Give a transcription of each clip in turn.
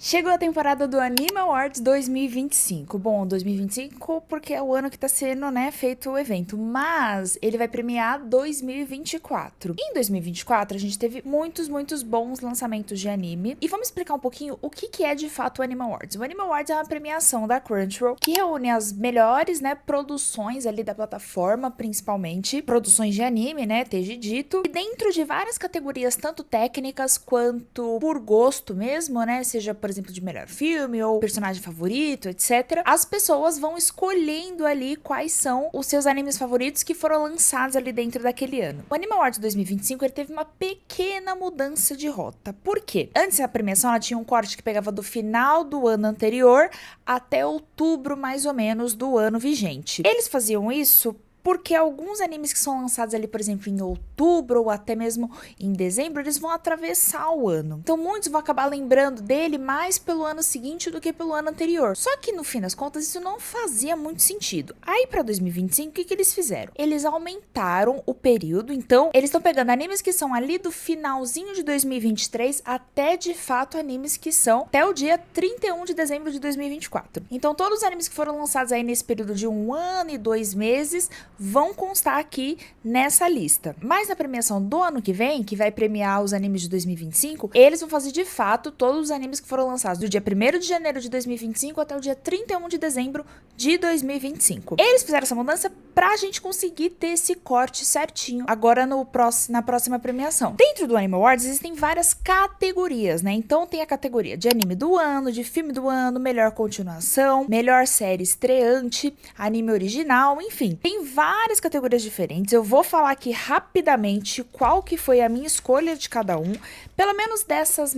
Chegou a temporada do Anime Awards 2025. Bom, 2025 porque é o ano que tá sendo, né, feito o evento, mas ele vai premiar 2024. Em 2024, a gente teve muitos bons lançamentos de anime. E vamos explicar um pouquinho o que é de fato o Anime Awards. O Anime Awards é uma premiação da Crunchyroll que reúne as melhores, né, produções ali da plataforma, principalmente produções de anime, né, esteja dito. E dentro de várias categorias, tanto técnicas quanto por gosto mesmo, né, seja por exemplo, de melhor filme ou personagem favorito, etc. As pessoas vão escolhendo ali quais são os seus animes favoritos que foram lançados ali dentro daquele ano. O Anime Awards 2025 ele teve uma pequena mudança de rota. Por quê? Antes a premiação ela tinha um corte que pegava do final do ano anterior até outubro mais ou menos do ano vigente. Eles faziam isso porque alguns animes que são lançados ali, por exemplo, em outubro ou até mesmo em dezembro, eles vão atravessar o ano. Então muitos vão acabar lembrando dele mais pelo ano seguinte do que pelo ano anterior. Só que no fim das contas isso não fazia muito sentido. Aí para 2025, o que eles fizeram? Eles aumentaram o período, então eles estão pegando animes que são ali do finalzinho de 2023 até de fato animes que são até o dia 31 de dezembro de 2024. Então todos os animes que foram lançados aí nesse período de 1 ano e 2 meses vão constar aqui nessa lista. Mas na premiação do ano que vem, que vai premiar os animes de 2025, eles vão fazer de fato todos os animes que foram lançados do dia 1º de janeiro de 2025 até o dia 31 de dezembro de 2025. Eles fizeram essa mudança pra gente conseguir ter esse corte certinho agora na próxima premiação. Dentro do Anime Awards existem várias categorias, né? Então tem a categoria de anime do ano, de filme do ano, melhor continuação, melhor série estreante, anime original, enfim. Tem várias categorias diferentes. Eu vou falar aqui rapidamente qual que foi a minha escolha de cada um, pelo menos dessas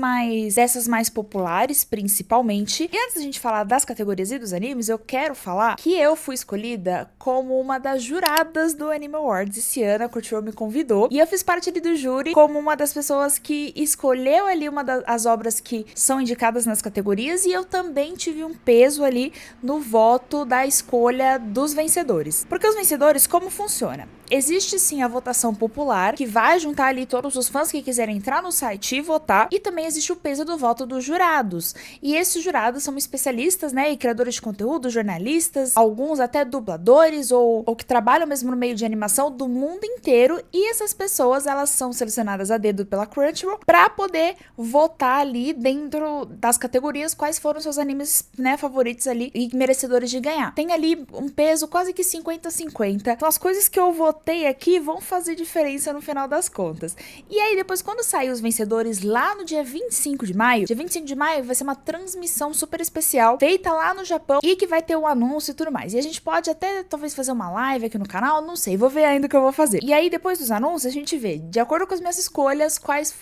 mais populares, principalmente. E antes da gente falar das categorias e dos animes, eu quero falar que eu fui escolhida como uma das juradas do Anime Awards esse ano. A Crunchyroll me convidou e eu fiz parte ali do júri como uma das pessoas que escolheu ali uma das obras que são indicadas nas categorias, e eu também tive um peso ali no voto da escolha dos vencedores. Porque os vencedores, como funciona? Existe sim a votação popular, que vai juntar ali todos os fãs que quiserem entrar no site e votar, e também existe o peso do voto dos jurados. E esses jurados são especialistas, né, e criadores de conteúdo, jornalistas, alguns até dubladores ou que trabalham mesmo no meio de animação do mundo inteiro, e essas pessoas, elas são selecionadas a dedo pela Crunchyroll para poder votar ali dentro das categorias quais foram seus animes, né, favoritos ali e merecedores de ganhar. Tem ali um peso quase que 50-50. Então as coisas que eu votei aqui vão fazer diferença no final das contas. E aí depois, quando sair os vencedores lá no dia 25 de maio, dia 25 de maio vai ser uma transmissão super especial feita lá no Japão e que vai ter o anúncio e tudo mais. E a gente pode até talvez fazer uma live aqui no canal, não sei, vou ver ainda o que eu vou fazer. E aí depois dos anúncios a gente vê, de acordo com as minhas escolhas, quais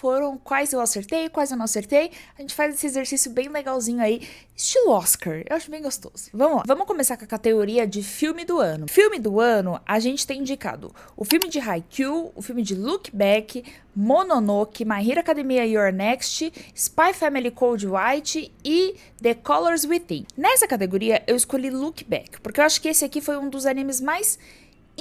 eu acertei, quais eu não acertei. A gente faz esse exercício bem legalzinho aí, estilo Oscar. Eu acho bem gostoso. Vamos lá. Vamos começar com a categoria de filme do ano. Filme do ano, a gente tem indicado o filme de Haikyuu, o filme de Look Back, Mononoke, My Hero Academia Your Next, Spy Family Code White e The Colors Within. Nessa categoria eu escolhi Look Back, porque eu acho que esse aqui foi um dos animes mais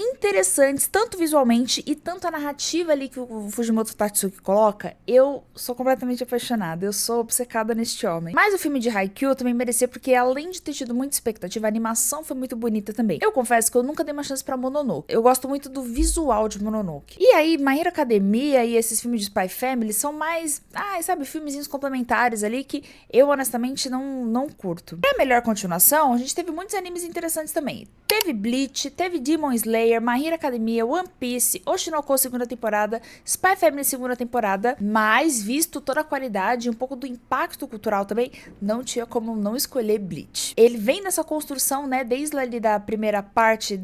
interessantes, tanto visualmente e tanto a narrativa ali que o Fujimoto Tatsuki coloca. Eu sou completamente apaixonada, eu sou obcecada neste homem. Mas o filme de Haikyuu também merecia, porque além de ter tido muita expectativa, a animação foi muito bonita também. Eu confesso que eu nunca dei uma chance pra Mononoke. Eu gosto muito do visual de Mononoke. E aí, My Hero Academia e esses filmes de Spy Family são mais, sabe, filmezinhos complementares ali que eu honestamente não curto. Pra melhor continuação, a gente teve muitos animes interessantes também. Teve Bleach, teve Demon Slayer, My Hero Academia, One Piece, Oshinoko segunda temporada, Spy Family segunda temporada, mas visto toda a qualidade e um pouco do impacto cultural também, não tinha como não escolher Bleach. Ele vem nessa construção, né, desde ali da primeira parte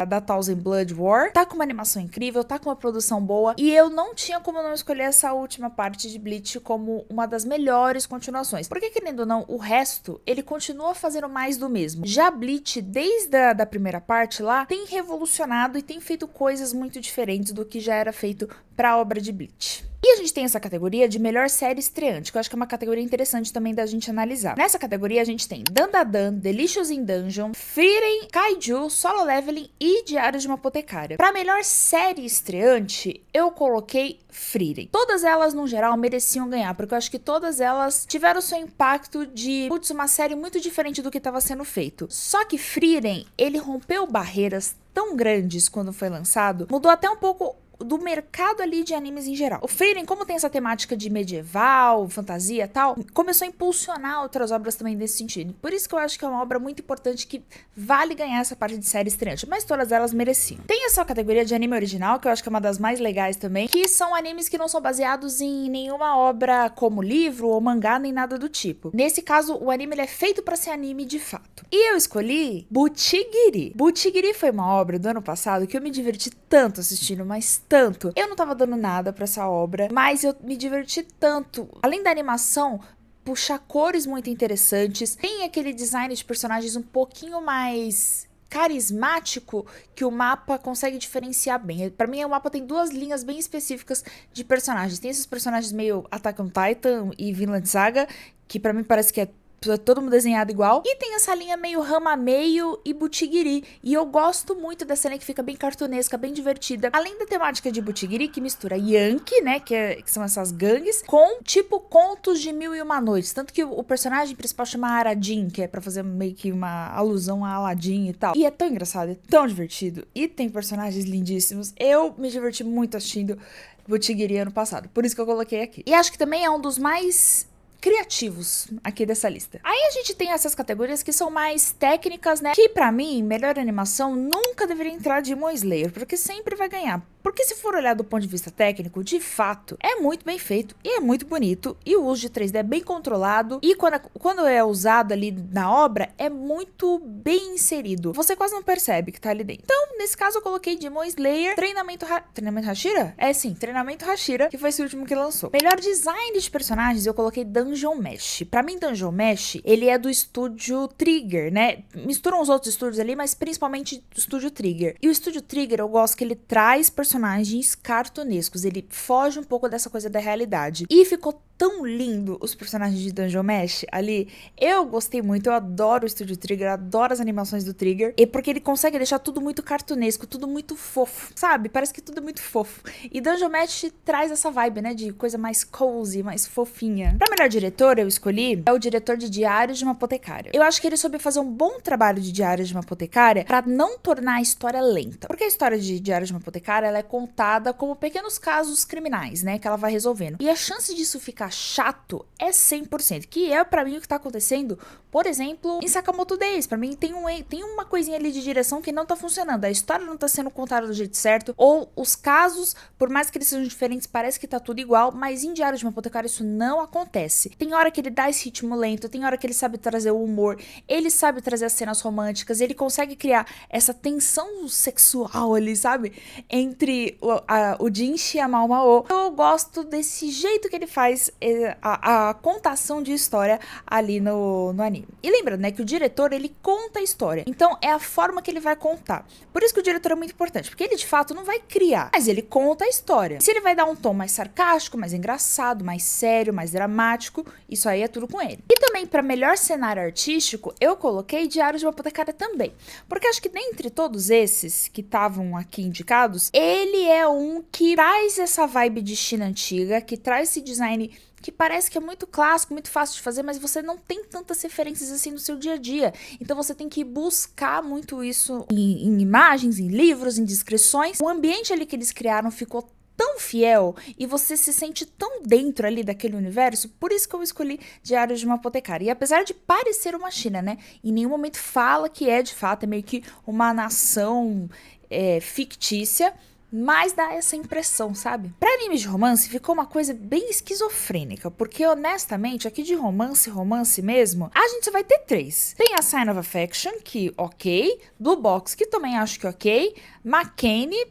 da Thousand Blood War, tá com uma animação incrível, tá com uma produção boa, e eu não tinha como não escolher essa última parte de Bleach como uma das melhores continuações, porque querendo ou não, o resto, ele continua fazendo mais do mesmo. Já Bleach, desde da primeira parte lá, tem revolucionado revolucionado e tem feito coisas muito diferentes do que já era feito para a obra de Bleach. E a gente tem essa categoria de melhor série estreante, que eu acho que é uma categoria interessante também da gente analisar. Nessa categoria a gente tem Dandadan, Delicious in Dungeon, Frieren, Kaiju, Solo Leveling e Diário de uma Apotecária. Para melhor série estreante, eu coloquei Frieren. Todas elas, no geral, mereciam ganhar, porque eu acho que todas elas tiveram o seu impacto de, putz, uma série muito diferente do que estava sendo feito. Só que Frieren, ele rompeu barreiras tão grandes quando foi lançado, mudou até um pouco do mercado ali de animes em geral. O Frieren, como tem essa temática de medieval, fantasia e tal, começou a impulsionar outras obras também nesse sentido. Por isso que eu acho que é uma obra muito importante que vale ganhar essa parte de série estreante, mas todas elas mereciam. Tem essa categoria de anime original, que eu acho que é uma das mais legais também, que são animes que não são baseados em nenhuma obra como livro ou mangá, nem nada do tipo. Nesse caso, o anime ele é feito pra ser anime de fato. E eu escolhi Butchigiri. Butchigiri foi uma obra do ano passado que eu me diverti tanto assistindo, mas tanto. Eu não tava dando nada pra essa obra, mas eu me diverti tanto. Além da animação, puxa cores muito interessantes, tem aquele design de personagens um pouquinho mais carismático que o mapa consegue diferenciar bem. Pra mim, o mapa tem duas linhas bem específicas de personagens. Tem esses personagens meio Attack on Titan e Vinland Saga, que pra mim parece que é todo mundo desenhado igual. E tem essa linha meio Rama-meio e Butchigiri. E eu gosto muito dessa linha que fica bem cartunesca, bem divertida. Além da temática de Butchigiri, que mistura Yankee, né, que são essas gangues, com tipo contos de Mil e Uma Noites. Tanto que o personagem principal chama Aradim, que é pra fazer meio que uma alusão a Aladdin e tal. E é tão engraçado, é tão divertido. E tem personagens lindíssimos. Eu me diverti muito assistindo Butchigiri ano passado. Por isso que eu coloquei aqui. E acho que também é um dos mais criativos aqui dessa lista. Aí a gente tem essas categorias que são mais técnicas, né? Que pra mim, melhor animação nunca deveria entrar Demon Slayer, porque sempre vai ganhar. Porque se for olhar do ponto de vista técnico, de fato, é muito bem feito e é muito bonito. E o uso de 3D é bem controlado. E quando é usado ali na obra, é muito bem inserido. Você quase não percebe que tá ali dentro. Então, nesse caso, eu coloquei Demon Slayer, Treinamento Hashira? É sim, Treinamento Hashira, que foi esse último que lançou. Melhor design de personagens, eu coloquei Dungeon Mesh. Pra mim, Dungeon Mesh, ele é do estúdio Trigger, né? Misturam os outros estúdios ali, mas principalmente do estúdio Trigger. E o estúdio Trigger, eu gosto que ele traz personagens cartunescos, ele foge um pouco dessa coisa da realidade. E ficou tão lindo os personagens de Dungeon Mesh ali. Eu gostei muito, eu adoro o estúdio Trigger, adoro as animações do Trigger. E porque ele consegue deixar tudo muito cartunesco, tudo muito fofo, sabe? Parece que tudo é muito fofo. E Dungeon Mesh traz essa vibe, né? De coisa mais cozy, mais fofinha. Pra melhor diretor, eu escolhi o diretor de Diário de uma Apotecária. Eu acho que ele soube fazer um bom trabalho de Diário de uma Apotecária pra não tornar a história lenta. Porque a história de Diário de uma Apotecária, ela é contada como pequenos casos criminais, né? Que ela vai resolvendo. E a chance disso ficar chato é 100%, que é pra mim o que tá acontecendo, por exemplo, em Sakamoto Days. Pra mim tem uma coisinha ali de direção que não tá funcionando, a história não tá sendo contada do jeito certo, ou os casos, por mais que eles sejam diferentes, parece que tá tudo igual, mas em Diário de uma Apotecária isso não acontece. Tem hora que ele dá esse ritmo lento, tem hora que ele sabe trazer o humor, ele sabe trazer as cenas românticas, ele consegue criar essa tensão sexual ali, sabe? Entre o Jinshi e a Mao Mao. Eu gosto desse jeito que ele faz a contação de história ali no anime. E lembrando, né, que o diretor, ele conta a história. Então, é a forma que ele vai contar. Por isso que o diretor é muito importante, porque ele, de fato, não vai criar, mas ele conta a história. Se ele vai dar um tom mais sarcástico, mais engraçado, mais sério, mais dramático, isso aí é tudo com ele. E também, para melhor cenário artístico, eu coloquei Diário de uma Apotecária também. Porque acho que dentre todos esses que estavam aqui indicados, ele é um que traz essa vibe de China antiga, que traz esse design que parece que é muito clássico, muito fácil de fazer, mas você não tem tantas referências assim no seu dia a dia. Então você tem que buscar muito isso em imagens, em livros, em descrições. O ambiente ali que eles criaram ficou tão fiel e você se sente tão dentro ali daquele universo, por isso que eu escolhi Diário de uma Apotecária. E apesar de parecer uma China, né, em nenhum momento fala que é de fato, é meio que uma nação fictícia, mas dá essa impressão, sabe? Pra animes de romance ficou uma coisa bem esquizofrênica, porque honestamente, aqui de romance mesmo, a gente só vai ter 3. Tem a Sign of Affection, que ok, Blue Box, que também acho que ok, Makeni,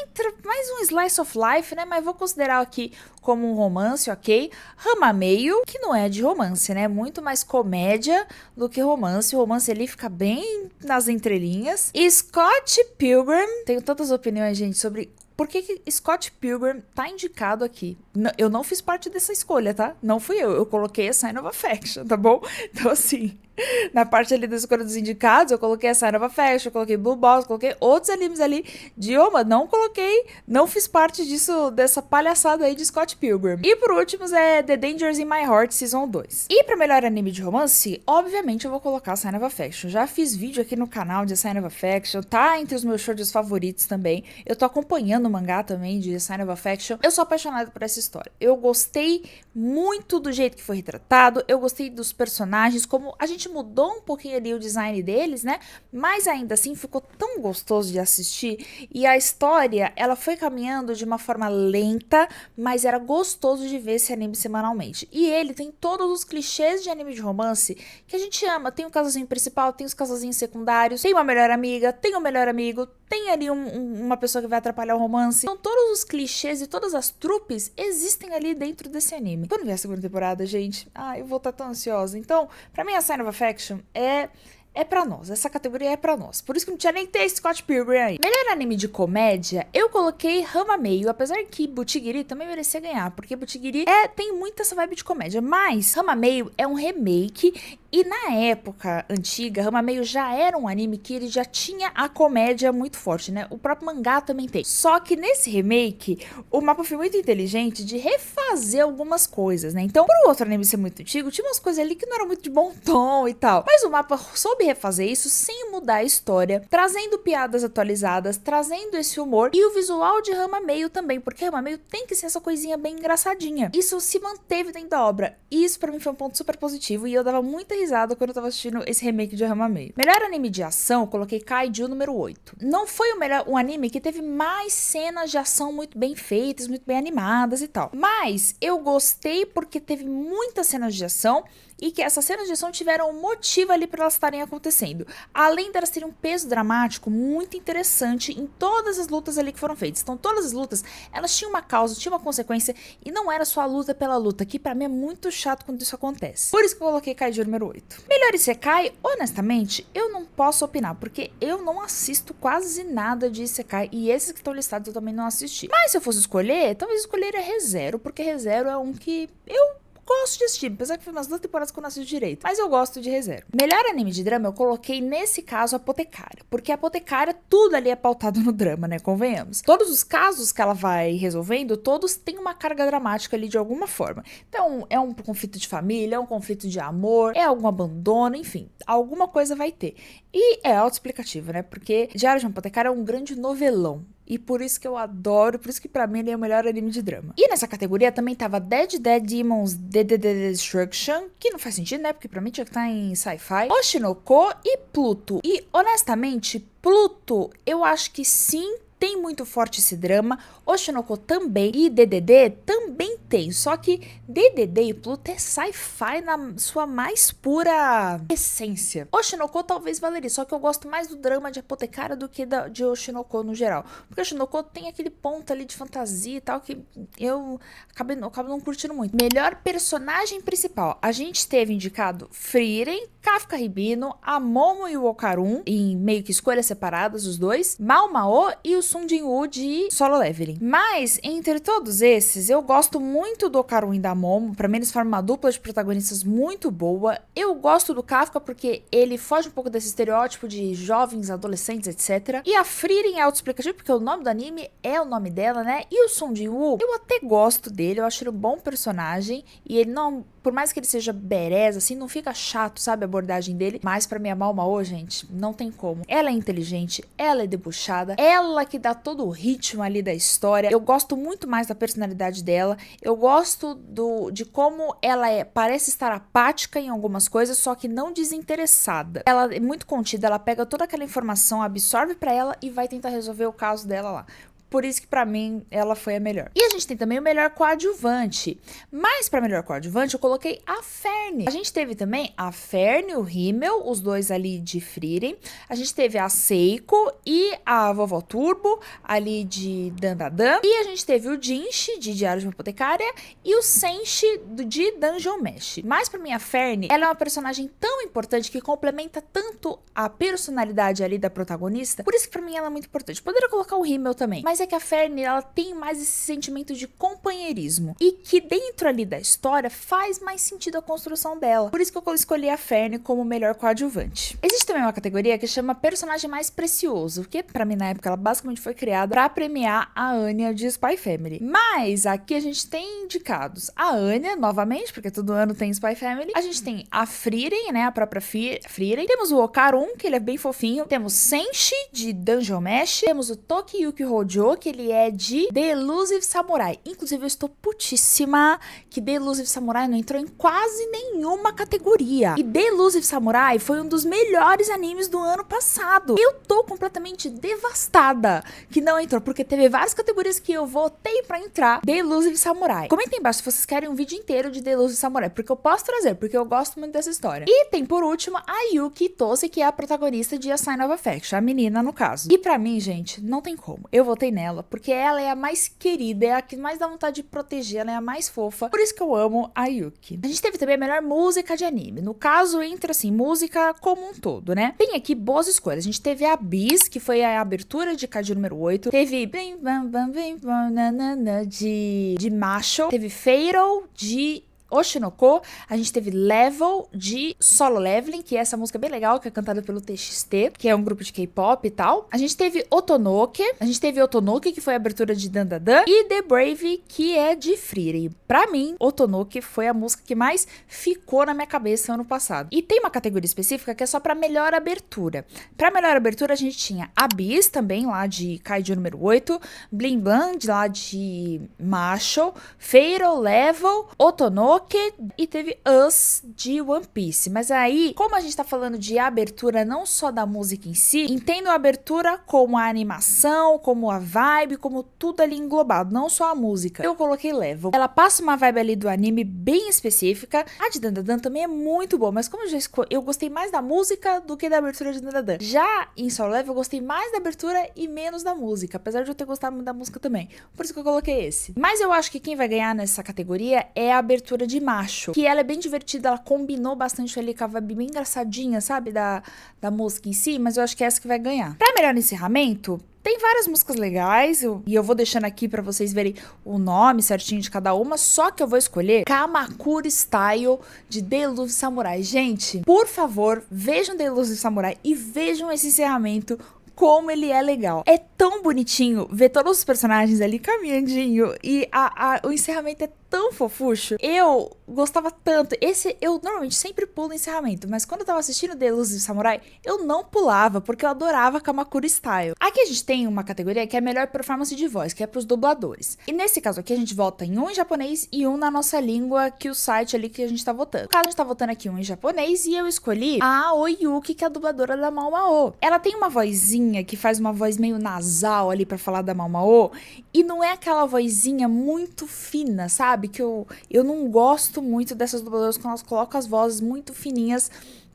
entra mais um slice of life, né? Mas vou considerar aqui como um romance, ok? Ramameio, que não é de romance, né? Muito mais comédia do que romance. O romance ali fica bem nas entrelinhas. E Scott Pilgrim, tenho tantas opiniões, gente, sobre por que Scott Pilgrim tá indicado aqui. Eu não fiz parte dessa escolha, tá? Não fui eu coloquei a Sign of Affection, tá bom? Então, assim, na parte ali da escolha dos indicados, eu coloquei a Sign of Affection, eu coloquei Blue Balls, coloquei outros animes ali de Oma, não fiz parte disso, dessa palhaçada aí de Scott Pilgrim. E por último é The Dangers in My Heart Season 2. E pra melhor anime de romance, obviamente eu vou colocar a Sign of Affection. Já fiz vídeo aqui no canal de Sign of Affection, tá entre os meus shoujo's favoritos também. Eu tô acompanhando o mangá também de Sign of Affection. Eu sou apaixonada por essa história. Eu gostei muito do jeito que foi retratado, eu gostei dos personagens, como a gente mudou um pouquinho ali o design deles, né? Mas ainda assim ficou tão gostoso de assistir e a história, ela foi caminhando de uma forma lenta, mas era gostoso de ver esse anime semanalmente. E ele tem todos os clichês de anime de romance que a gente ama. Tem o casalzinho principal, tem os casalzinhos secundários, tem uma melhor amiga, tem um melhor amigo, tem ali uma pessoa que vai atrapalhar o romance. Então todos os clichês e todas as trupes existem ali dentro desse anime. Quando vier a segunda temporada, gente, eu vou estar tão ansiosa. Então, pra mim a Sign of Affection é pra nós, essa categoria é pra nós. Por isso que não tinha nem que ter Scott Pilgrim aí. Melhor anime de comédia, eu coloquei Ramameio, apesar que Buttigiri também merecia ganhar, porque Buttigiri tem muito essa vibe de comédia, mas Ramameio é um remake e na época antiga, Ramameio já era um anime que ele já tinha a comédia muito forte, né? O próprio mangá também tem. Só que nesse remake, o mapa foi muito inteligente de refazer algumas coisas, né? Então, pro outro anime ser muito antigo, tinha umas coisas ali que não eram muito de bom tom e tal. Mas o mapa soube refazer isso sem mudar a história, trazendo piadas atualizadas, trazendo esse humor e o visual de Ramameio também, porque Ramameio tem que ser essa coisinha bem engraçadinha. Isso se manteve dentro da obra. E isso pra mim foi um ponto super positivo e eu dava muita risada quando eu tava assistindo esse remake de Ramameio. Melhor anime de ação, eu coloquei Kaiju número 8. Não foi um anime que teve mais cenas de ação muito bem feitas, muito bem animadas e tal. Mas eu gostei porque teve muitas cenas de ação e que essas cenas de ação tiveram um motivo ali para elas estarem acontecendo. Além delas terem um peso dramático muito interessante em todas as lutas ali que foram feitas. Então todas as lutas, elas tinham uma causa, tinham uma consequência e não era só a luta pela luta, que pra mim é muito chato quando isso acontece. Por isso que eu coloquei Kaiju número 8. Melhor Isekai, honestamente, eu não posso opinar, porque eu não assisto quase nada de Isekai e esses que estão listados eu também não assisti. Mas se eu fosse escolher, talvez escolheria ReZero, porque ReZero é um que eu gosto de assistir, apesar que foi umas 2 temporadas que eu não assisto direito, mas eu gosto de ReZero. Melhor anime de drama eu coloquei nesse caso Apotecária, porque a Apotecária tudo ali é pautado no drama, né, convenhamos. Todos os casos que ela vai resolvendo, todos têm uma carga dramática ali de alguma forma. Então é um conflito de família, é um conflito de amor, é algum abandono, enfim, alguma coisa vai ter. E é autoexplicativo, né, porque Diário de uma Apotecária é um grande novelão. E por isso que eu adoro, por isso que pra mim ele é o melhor anime de drama. E nessa categoria também tava Dead Demons Destruction, que não faz sentido, né? Porque pra mim tinha que estar em sci-fi. Oshinoko e Pluto. E honestamente, Pluto, eu acho que sim, tem muito forte esse drama, Oshinoko também, e DDD também tem, só que DDD e Pluto é sci-fi na sua mais pura essência. Oshinoko talvez valeria, só que eu gosto mais do drama de Apotecária do que de Oshinoko no geral, porque Oshinoko tem aquele ponto ali de fantasia e tal, que eu acabo não curtindo muito. Melhor personagem principal, a gente teve indicado Frieren, Kafka Ribino, a Momo e o Okarun, em meio que escolhas separadas os dois, Mao Mao e o Sung Jin-woo de Solo Leveling. Mas, entre todos esses, eu gosto muito do Okarun e da Momo, pra mim eles formam uma dupla de protagonistas muito boa. Eu gosto do Kafka porque ele foge um pouco desse estereótipo de jovens, adolescentes, etc. E a Frieren é autoexplicativo porque o nome do anime é o nome dela, né? E o Sung Jin-woo, eu até gosto dele, eu acho ele um bom personagem, e ele não, por mais que ele seja berés, assim, não fica chato, sabe, a abordagem dele, mas pra mim a Mao Mao, gente, não tem como. Ela é inteligente, ela é debuxada, ela que dá todo o ritmo ali da história. Eu gosto muito mais da personalidade dela, eu gosto de como ela parece estar apática em algumas coisas, só que não desinteressada. Ela é muito contida, ela pega toda aquela informação, absorve pra ela e vai tentar resolver o caso dela lá. por isso que pra mim ela foi a melhor. E a gente tem também o melhor coadjuvante. Mas pra melhor coadjuvante eu coloquei a Fern. A gente teve também a Fern e o Himmel, os dois ali de Frieren. A gente teve a Seiko e a Vovó Turbo ali de Dandadan. E a gente teve o Jinshi de Diário de uma Apotecária e o Senshi de Dungeon Mesh. Mas pra mim a Fern, ela é uma personagem tão importante que complementa tanto a personalidade ali da protagonista. Por isso que pra mim ela é muito importante. Poderia colocar o Himmel também. Mas é que a Fern, ela tem mais esse sentimento de companheirismo. E que dentro ali da história faz mais sentido a construção dela. Por isso que eu escolhi a Fern como melhor coadjuvante. Existe também uma categoria que chama personagem mais precioso. Que pra mim na época ela basicamente foi criada pra premiar a Anya de Spy Family. Mas aqui a gente tem indicados a Anya, novamente, porque todo ano tem Spy Family. A gente tem a Frieren, né, a própria Frieren. Temos o Okarun, que ele é bem fofinho. Temos Senshi, de Dungeon Mesh. Temos o Tokiyuki Hojo, que ele é de The Elusive Samurai. Inclusive, eu estou putíssima que The Elusive Samurai não entrou em quase nenhuma categoria. E The Elusive Samurai foi um dos melhores animes do ano passado. Eu tô completamente devastada que não entrou, porque teve várias categorias que eu votei pra entrar. The Elusive Samurai. Comentem embaixo se vocês querem um vídeo inteiro de The Elusive Samurai, porque eu posso trazer, porque eu gosto muito dessa história. E tem, por último, a Yuki Tose, que é a protagonista de A Sign of Affection, a menina, no caso. E pra mim, gente, não tem como. Eu votei nela, porque ela é a mais querida, é a que mais dá vontade de proteger, ela é a mais fofa. Por isso que eu amo a Yuki. A gente teve também a melhor música de anime. No caso, entre, assim, música como um todo, né? Tem aqui boas escolhas. A gente teve a Bis, que foi a abertura de Kaiju número 8. Teve Bim Bam Bam Bim Bam Nanana de Macho. Teve Fatal de Oshinoko. A gente teve Level de Solo Leveling, que é essa música bem legal, que é cantada pelo TXT, que é um grupo de K-pop e tal. A gente teve Otonoke, que foi a abertura de Dandadan, e The Brave, que é de Frieren. Pra mim, Otonoke foi a música que mais ficou na minha cabeça ano passado. E tem uma categoria específica que é só pra melhor abertura. Pra melhor abertura, a gente tinha Abyss, também lá de Kaiju número 8, Blim Blam, de lá de Macho, Fatal, Level, Otonoke, e teve Us de One Piece. Mas aí, como a gente tá falando de abertura não só da música em si, entendo a abertura como a animação, como a vibe, como tudo ali englobado, não só a música. Eu coloquei Level. Ela passa uma vibe ali do anime bem específica. A de Dandadan também é muito boa, mas como eu gostei mais da música do que da abertura de Dandadan. Já em Solo Level, eu gostei mais da abertura e menos da música, apesar de eu ter gostado muito da música também. Por isso que eu coloquei esse. Mas eu acho que quem vai ganhar nessa categoria é a abertura de Macho, que ela é bem divertida, ela combinou bastante ali com a vibe bem engraçadinha, sabe, da música em si, mas eu acho que é essa que vai ganhar. Pra melhor encerramento, tem várias músicas legais, e eu vou deixando aqui pra vocês verem o nome certinho de cada uma, só que eu vou escolher Kamakura Style de The Elusive Samurai. Gente, por favor, vejam The Elusive Samurai e vejam esse encerramento, como ele é legal. É tão bonitinho ver todos os personagens ali caminhandinho e o encerramento é tão fofucho. Eu gostava tanto. Eu normalmente sempre pulo o encerramento, mas quando eu tava assistindo The Elusive Samurai, eu não pulava, porque eu adorava Kamakura Style. Aqui a gente tem uma categoria que é a melhor performance de voz, que é pros dubladores. E nesse caso aqui a gente vota em um em japonês e um na nossa língua, que o site ali que a gente tá votando. No caso, a gente tá votando aqui um em japonês e eu escolhi a Oyuki, que é a dubladora da Mao Mao. Ela tem uma vozinha que faz uma voz meio nasal ali pra falar da Mao Mao, e não é aquela vozinha muito fina, sabe? Que eu não gosto muito dessas dubladoras quando elas colocam as vozes muito fininhas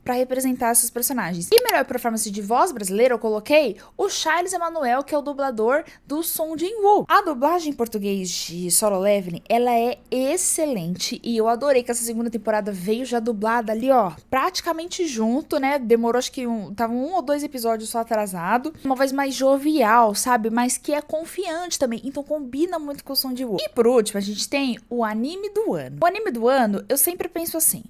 pra representar esses personagens. E melhor performance de voz brasileira, eu coloquei o Charles Emanuel, que é o dublador do Song Jin-woo. A dublagem em português de Solo Leveling, ela é excelente, e eu adorei que essa segunda temporada veio já dublada ali, ó, praticamente junto, né? Demorou, acho que tava 1 ou 2 episódios só atrasado. Uma voz mais jovial, sabe? Mas que é confiante também, então combina muito com o Song Jin-woo. E por último, a gente tem o anime do ano. O anime do ano, eu sempre penso assim: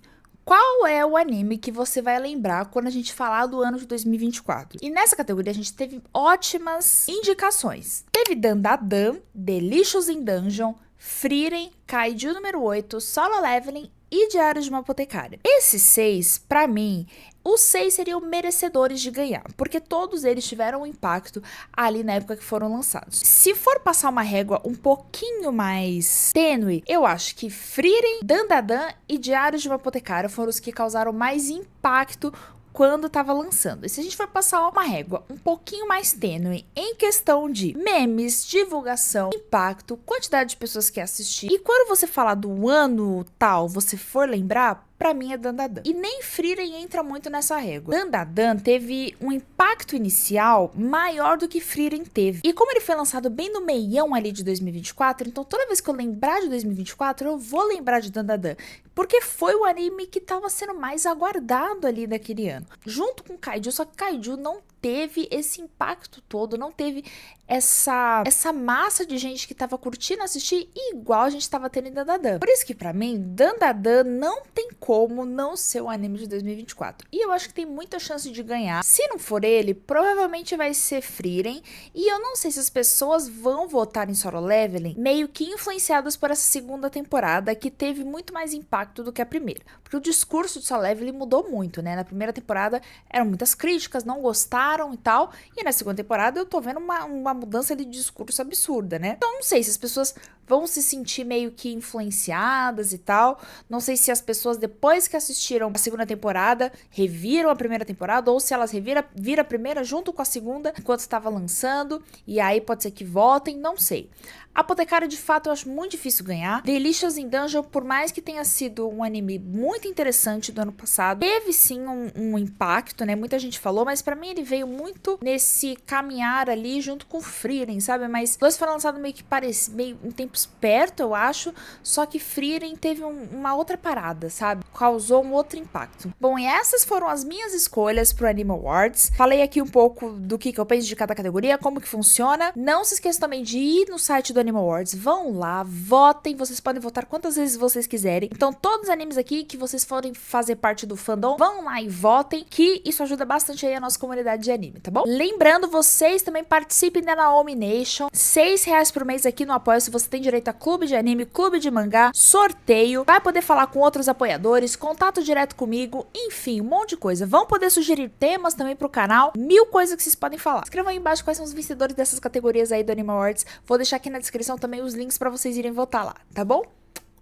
qual é o anime que você vai lembrar quando a gente falar do ano de 2024? E nessa categoria a gente teve ótimas indicações. Teve Dandadan, Delicious in Dungeon, Frieren, Kaiju número 8, Solo Leveling e Diários de uma Apotecária. Esses 6, pra mim, os 6 seriam merecedores de ganhar, porque todos eles tiveram um impacto ali na época que foram lançados. Se for passar uma régua um pouquinho mais tênue, eu acho que Frieren, Dandadan e Diários de uma Apotecária foram os que causaram mais impacto quando tava lançando. E se a gente for passar uma régua um pouquinho mais tênue em questão de memes, divulgação, impacto, quantidade de pessoas que assistir, e quando você falar do ano tal, você for lembrar, pra mim é Dandadan. E nem Frieren entra muito nessa régua. Dandadan teve um impacto inicial maior do que Frieren teve. E como ele foi lançado bem no meião ali de 2024, então toda vez que eu lembrar de 2024, eu vou lembrar de Dandadan. Porque foi o anime que tava sendo mais aguardado ali daquele ano. Junto com Kaiju, só que Kaiju não teve esse impacto todo, não teve essa massa de gente que tava curtindo assistir igual a gente tava tendo em Dandadan. Por isso que pra mim, Dandadan não tem como não ser o anime de 2024. E eu acho que tem muita chance de ganhar. Se não for ele, provavelmente vai ser Frieren. E eu não sei se as pessoas vão votar em Solo Leveling meio que influenciadas por essa segunda temporada, que teve muito mais impacto do que a primeira. Porque o discurso de Solo Leveling mudou muito, né? Na primeira temporada eram muitas críticas, não gostaram e tal. E na segunda temporada eu tô vendo uma mudança de discurso absurda, né? Então não sei se as pessoas vão se sentir meio que influenciadas e tal. Não sei se as pessoas, depois que assistiram a segunda temporada, reviram a primeira temporada, ou se elas viram a primeira junto com a segunda, enquanto estava lançando, e aí pode ser que votem, não sei. Apotecário, de fato, eu acho muito difícil ganhar. Delicious in Dungeon, por mais que tenha sido um anime muito interessante do ano passado, teve sim um impacto, né? Muita gente falou, mas pra mim ele veio muito nesse caminhar ali junto com Frieren, sabe? Mas dois foram lançados meio que meio em tempos perto, eu acho, só que Frieren teve uma outra parada, sabe? Causou um outro impacto. Bom, e essas foram as minhas escolhas pro Anime Awards. Falei aqui um pouco do que eu penso de cada categoria, como que funciona. Não se esqueça também de ir no site do Anime Awards, vão lá, votem, vocês podem votar quantas vezes vocês quiserem. Então todos os animes aqui que vocês forem fazer parte do fandom, vão lá e votem, que isso ajuda bastante aí a nossa comunidade de anime, tá bom? Lembrando, vocês também participem da Naomi Nation, R$6 por mês aqui no Apoia, se você tem direito a clube de anime, clube de mangá, sorteio, vai poder falar com outros apoiadores, contato direto comigo, enfim, um monte de coisa. Vão poder sugerir temas também pro canal, 1000 coisas que vocês podem falar. Escrevam aí embaixo quais são os vencedores dessas categorias aí do Anime Awards, vou deixar aqui na descrição também os links pra vocês irem votar lá, tá bom?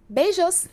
Beijos!